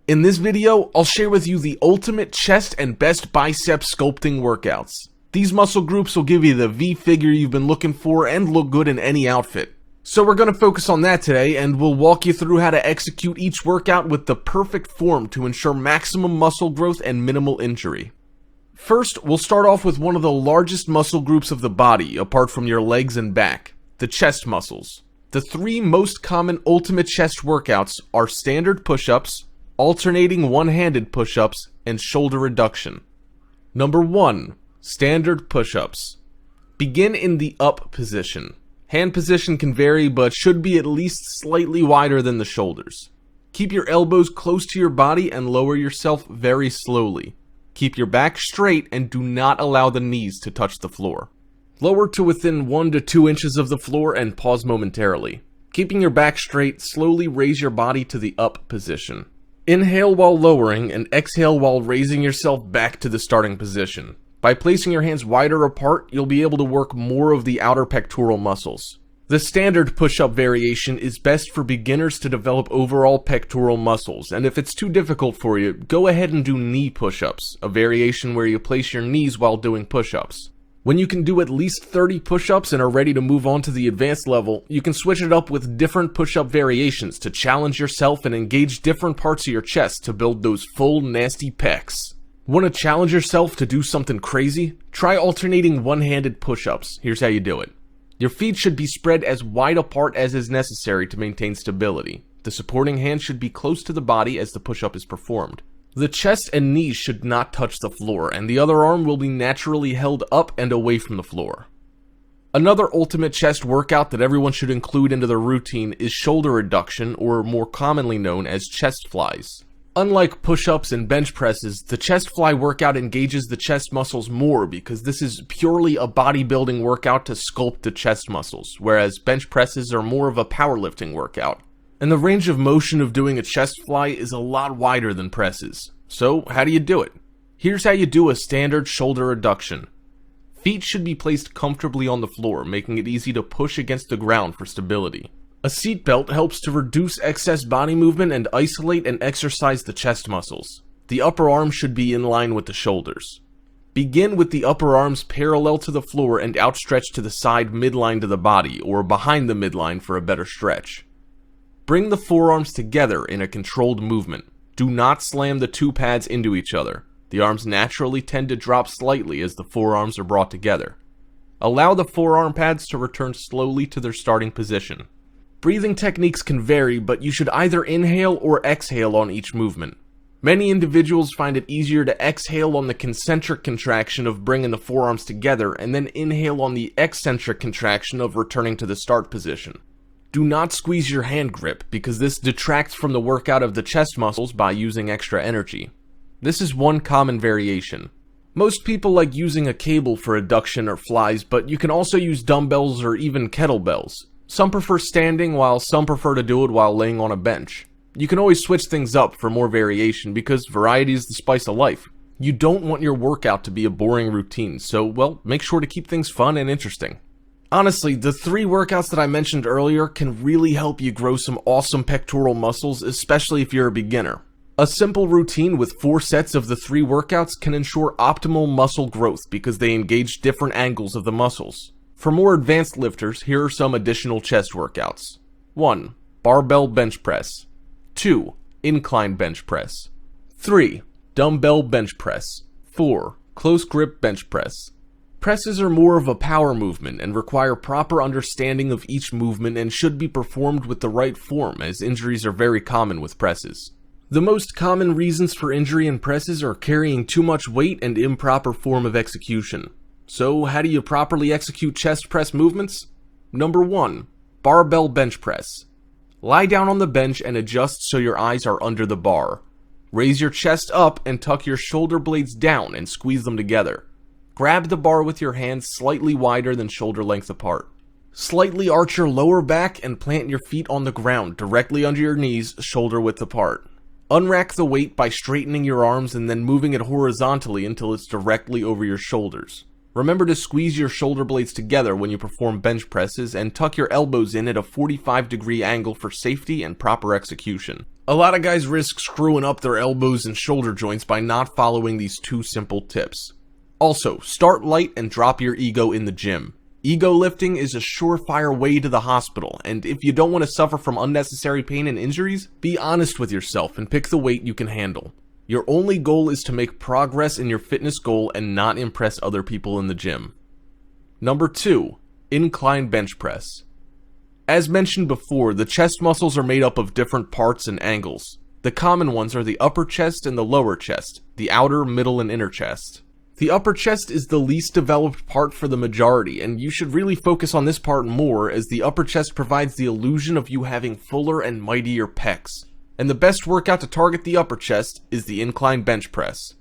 In this video, I'll share with you the ultimate chest and best bicep sculpting workouts. These muscle groups will give you the V figure you've been looking for and look good in any outfit. So we're going to focus on that today, and we'll walk you through how to execute each workout with the perfect form to ensure maximum muscle growth and minimal injury. First, we'll start off with one of the largest muscle groups of the body, apart from your legs and back, the chest muscles. The three most common ultimate chest workouts are standard push-ups, alternating one-handed push-ups, and shoulder reduction. Number 1. Standard push-ups. Begin in the up position. Hand position can vary, but should be at least slightly wider than the shoulders. Keep your elbows close to your body and lower yourself very slowly. Keep your back straight and do not allow the knees to touch the floor. Lower to within 1 to 2 inches of the floor and pause momentarily. Keeping your back straight, slowly raise your body to the up position. Inhale while lowering and exhale while raising yourself back to the starting position. By placing your hands wider apart, you'll be able to work more of the outer pectoral muscles. The standard push-up variation is best for beginners to develop overall pectoral muscles, and if it's too difficult for you, go ahead and do knee push-ups, a variation where you place your knees while doing push-ups. When you can do at least 30 push-ups and are ready to move on to the advanced level, you can switch it up with different push-up variations to challenge yourself and engage different parts of your chest to build those full nasty pecs. Want to challenge yourself to do something crazy? Try alternating one-handed push-ups. Here's how you do it. Your feet should be spread as wide apart as is necessary to maintain stability. The supporting hand should be close to the body as the push-up is performed. The chest and knees should not touch the floor, and the other arm will be naturally held up and away from the floor. Another ultimate chest workout that everyone should include into their routine is shoulder reduction, or more commonly known as chest flies. Unlike push-ups and bench presses, the chest fly workout engages the chest muscles more because this is purely a bodybuilding workout to sculpt the chest muscles, whereas bench presses are more of a powerlifting workout. And the range of motion of doing a chest fly is a lot wider than presses. So, how do you do it? Here's how you do a standard shoulder reduction. Feet should be placed comfortably on the floor, making it easy to push against the ground for stability. A seat belt helps to reduce excess body movement and isolate and exercise the chest muscles. The upper arm should be in line with the shoulders. Begin with the upper arms parallel to the floor and outstretched to the side midline to the body, or behind the midline for a better stretch. Bring the forearms together in a controlled movement. Do not slam the two pads into each other. The arms naturally tend to drop slightly as the forearms are brought together. Allow the forearm pads to return slowly to their starting position. Breathing techniques can vary, but you should either inhale or exhale on each movement. Many individuals find it easier to exhale on the concentric contraction of bringing the forearms together and then inhale on the eccentric contraction of returning to the start position. Do not squeeze your hand grip, because this detracts from the workout of the chest muscles by using extra energy. This is one common variation. Most people like using a cable for adduction or flies, but you can also use dumbbells or even kettlebells. Some prefer standing, while some prefer to do it while laying on a bench. You can always switch things up for more variation, because variety is the spice of life. You don't want your workout to be a boring routine, so, well, make sure to keep things fun and interesting. Honestly, the 3 workouts that I mentioned earlier can really help you grow some awesome pectoral muscles, especially if you're a beginner. A simple routine with 4 sets of the 3 workouts can ensure optimal muscle growth because they engage different angles of the muscles. For more advanced lifters, here are some additional chest workouts. 1. Barbell bench press. 2. Incline bench press. 3. Dumbbell bench press. 4. Close grip bench press. Presses are more of a power movement and require proper understanding of each movement and should be performed with the right form, as injuries are very common with presses. The most common reasons for injury in presses are carrying too much weight and improper form of execution. So, how do you properly execute chest press movements? Number 1. Barbell bench press. Lie down on the bench and adjust so your eyes are under the bar. Raise your chest up and tuck your shoulder blades down and squeeze them together. Grab the bar with your hands slightly wider than shoulder length apart. Slightly arch your lower back and plant your feet on the ground directly under your knees, shoulder width apart. Unrack the weight by straightening your arms and then moving it horizontally until it's directly over your shoulders. Remember to squeeze your shoulder blades together when you perform bench presses and tuck your elbows in at a 45-degree angle for safety and proper execution. A lot of guys risk screwing up their elbows and shoulder joints by not following these 2 simple tips. Also, start light and drop your ego in the gym. Ego lifting is a surefire way to the hospital, and if you don't want to suffer from unnecessary pain and injuries, be honest with yourself and pick the weight you can handle. Your only goal is to make progress in your fitness goal and not impress other people in the gym. Number 2, incline bench press. As mentioned before, the chest muscles are made up of different parts and angles. The common ones are the upper chest and the lower chest, the outer, middle, and inner chest. The upper chest is the least developed part for the majority, and you should really focus on this part more, as the upper chest provides the illusion of you having fuller and mightier pecs. And the best workout to target the upper chest is the incline bench press.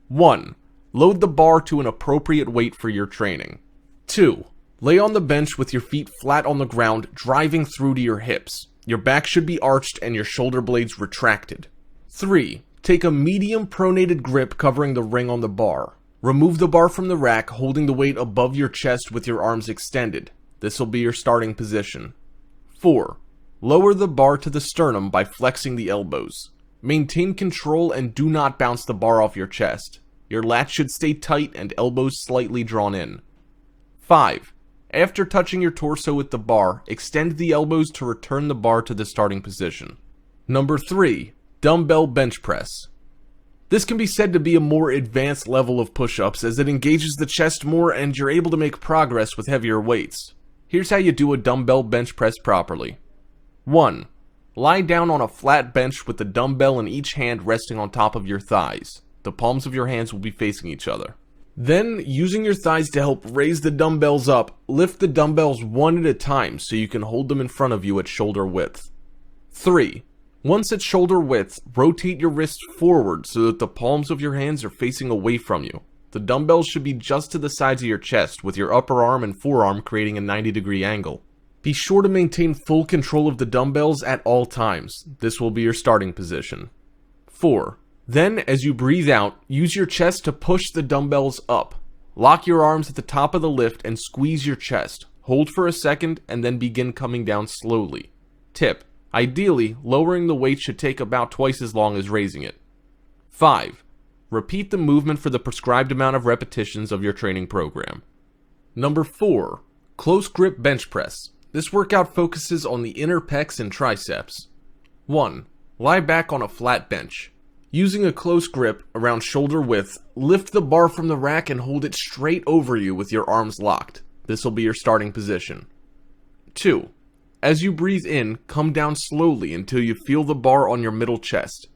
1. Load the bar to an appropriate weight for your training. 2. Lay on the bench with your feet flat on the ground, driving through to your hips. Your back should be arched and your shoulder blades retracted. 3. Take a medium pronated grip covering the ring on the bar. Remove the bar from the rack, holding the weight above your chest with your arms extended. This will be your starting position. 4. Lower the bar to the sternum by flexing the elbows. Maintain control and do not bounce the bar off your chest. Your lats should stay tight and elbows slightly drawn in. 5. After touching your torso with the bar, extend the elbows to return the bar to the starting position. Number 3. Dumbbell bench press. This can be said to be a more advanced level of push-ups, as it engages the chest more and you're able to make progress with heavier weights. Here's how you do a dumbbell bench press properly. 1. Lie down on a flat bench with the dumbbell in each hand resting on top of your thighs. The palms of your hands will be facing each other. Then, using your thighs to help raise the dumbbells up, lift the dumbbells one at a time so you can hold them in front of you at shoulder width. 3. Once at shoulder width, rotate your wrists forward so that the palms of your hands are facing away from you. The dumbbells should be just to the sides of your chest, with your upper arm and forearm creating a 90-degree angle. Be sure to maintain full control of the dumbbells at all times. This will be your starting position. 4. Then, as you breathe out, use your chest to push the dumbbells up. Lock your arms at the top of the lift and squeeze your chest. Hold for a second and then begin coming down slowly. Tip: ideally, lowering the weight should take about twice as long as raising it. 5. Repeat the movement for the prescribed amount of repetitions of your training program. Number 4. Close grip bench press. This workout focuses on the inner pecs and triceps. 1. Lie back on a flat bench. Using a close grip around shoulder width, lift the bar from the rack and hold it straight over you with your arms locked. This will be your starting position. 2. As you breathe in, come down slowly until you feel the bar on your middle chest.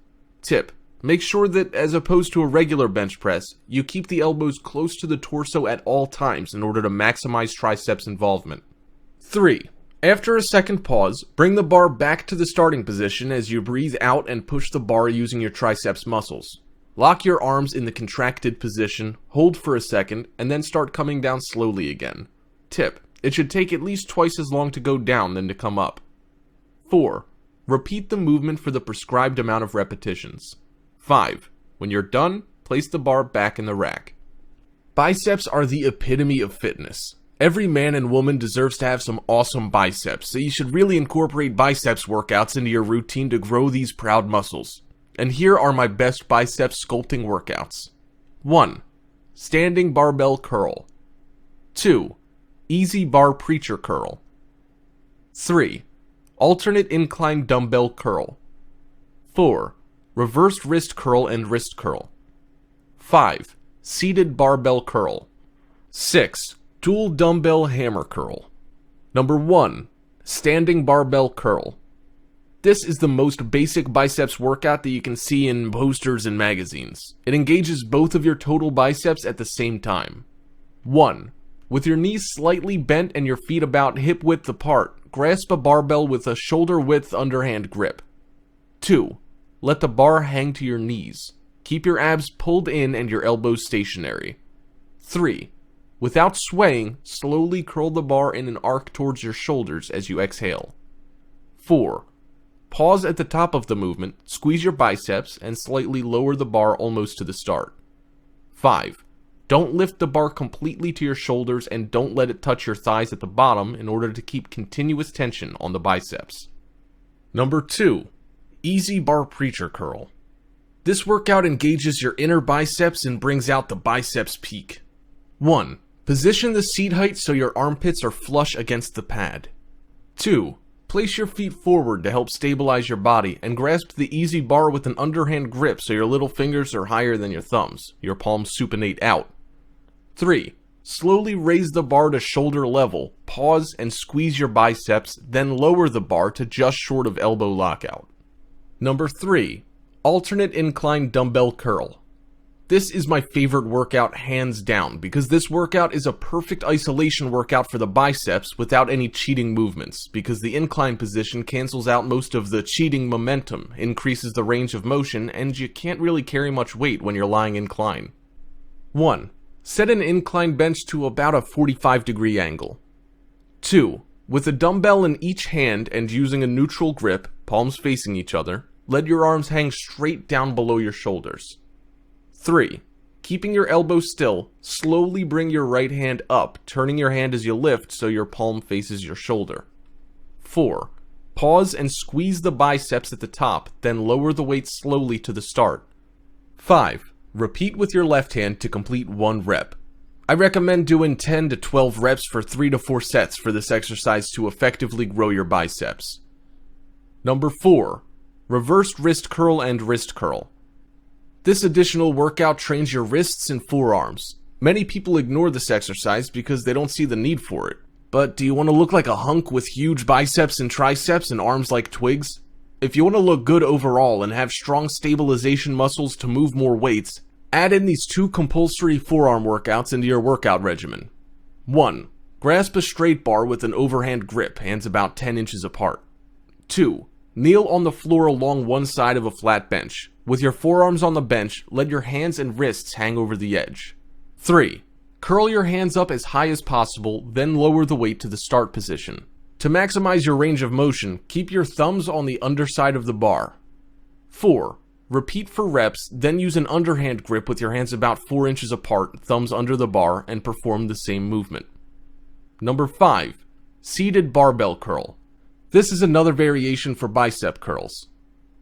Tip: make sure that, as opposed to a regular bench press, you keep the elbows close to the torso at all times in order to maximize triceps involvement. 3. After a second pause, bring the bar back to the starting position as you breathe out and push the bar using your triceps muscles. Lock your arms in the contracted position, hold for a second, and then start coming down slowly again. Tip: it should take at least twice as long to go down than to come up. 4. Repeat the movement for the prescribed amount of repetitions. 5. When you're done, place the bar back in the rack. Biceps are the epitome of fitness. Every man and woman deserves to have some awesome biceps, so you should really incorporate biceps workouts into your routine to grow these proud muscles. And here are my best biceps sculpting workouts. 1. Standing barbell curl. 2. Easy bar preacher curl. 3. Alternate incline dumbbell curl. 4. Reversed wrist curl and wrist curl. 5. Seated barbell curl. 6. Dual dumbbell hammer curl. Number 1. Standing barbell curl. This is the most basic biceps workout that you can see in posters and magazines. It engages both of your total biceps at the same time. 1. With your knees slightly bent and your feet about hip width apart, grasp a barbell with a shoulder width underhand grip. 2. Let the bar hang to your knees. Keep your abs pulled in and your elbows stationary. 3. Without swaying, slowly curl the bar in an arc towards your shoulders as you exhale. 4. Pause at the top of the movement, squeeze your biceps, and slightly lower the bar almost to the start. 5. Don't lift the bar completely to your shoulders and don't let it touch your thighs at the bottom in order to keep continuous tension on the biceps. Number 2. Easy bar preacher curl. This workout engages your inner biceps and brings out the biceps peak. 1. Position the seat height so your armpits are flush against the pad. 2. Place your feet forward to help stabilize your body and grasp the easy bar with an underhand grip so your little fingers are higher than your thumbs, your palms supinate out. 3. Slowly raise the bar to shoulder level, pause and squeeze your biceps, then lower the bar to just short of elbow lockout. Number 3. Alternate incline dumbbell curl. This is my favorite workout hands down because this workout is a perfect isolation workout for the biceps without any cheating movements because the incline position cancels out most of the cheating momentum, increases the range of motion, and you can't really carry much weight when you're lying incline. 1. Set an incline bench to about a 45-degree angle. 2. With a dumbbell in each hand and using a neutral grip, palms facing each other, let your arms hang straight down below your shoulders. 3. Keeping your elbows still, slowly bring your right hand up, turning your hand as you lift so your palm faces your shoulder. 4. Pause and squeeze the biceps at the top, then lower the weight slowly to the start. 5. Repeat with your left hand to complete 1 rep. I recommend doing 10 to 12 reps for 3 to 4 sets for this exercise to effectively grow your biceps. Number 4. Reversed wrist curl and wrist curl. This additional workout trains your wrists and forearms. Many people ignore this exercise because they don't see the need for it. But do you want to look like a hunk with huge biceps and triceps and arms like twigs? If you want to look good overall and have strong stabilization muscles to move more weights, add in these 2 compulsory forearm workouts into your workout regimen. 1. Grasp a straight bar with an overhand grip, hands about 10 inches apart. 2. Kneel on the floor along one side of a flat bench. With your forearms on the bench, let your hands and wrists hang over the edge. 3. Curl your hands up as high as possible, then lower the weight to the start position. To maximize your range of motion, keep your thumbs on the underside of the bar. 4. Repeat for reps, then use an underhand grip with your hands about 4 inches apart, thumbs under the bar, and perform the same movement. Number 5. Seated barbell curl. This is another variation for bicep curls.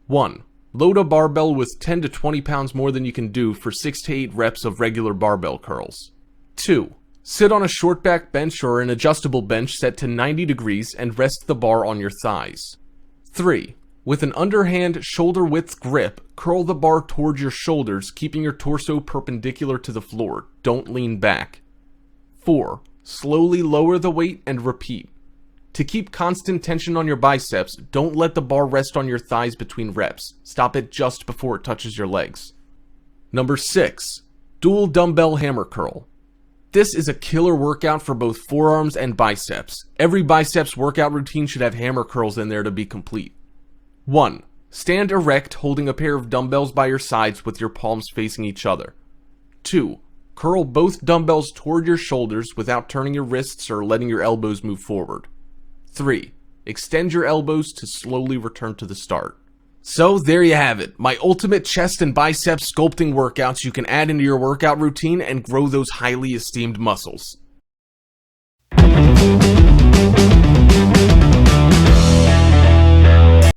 1. Load a barbell with 10 to 20 pounds more than you can do for 6 to 8 reps of regular barbell curls. 2. Sit on a short back bench or an adjustable bench set to 90 degrees and rest the bar on your thighs. 3. With an underhand shoulder width grip, curl the bar towards your shoulders, keeping your torso perpendicular to the floor. Don't lean back. 4. Slowly lower the weight and repeat. To keep constant tension on your biceps, don't let the bar rest on your thighs between reps. Stop it just before it touches your legs. Number 6. Dual dumbbell hammer curl. This is a killer workout for both forearms and biceps. Every biceps workout routine should have hammer curls in there to be complete. 1. Stand erect holding a pair of dumbbells by your sides with your palms facing each other. 2. Curl both dumbbells toward your shoulders without turning your wrists or letting your elbows move forward. 3. Extend your elbows to slowly return to the start. So there you have it, my ultimate chest and biceps sculpting workouts you can add into your workout routine and grow those highly esteemed muscles.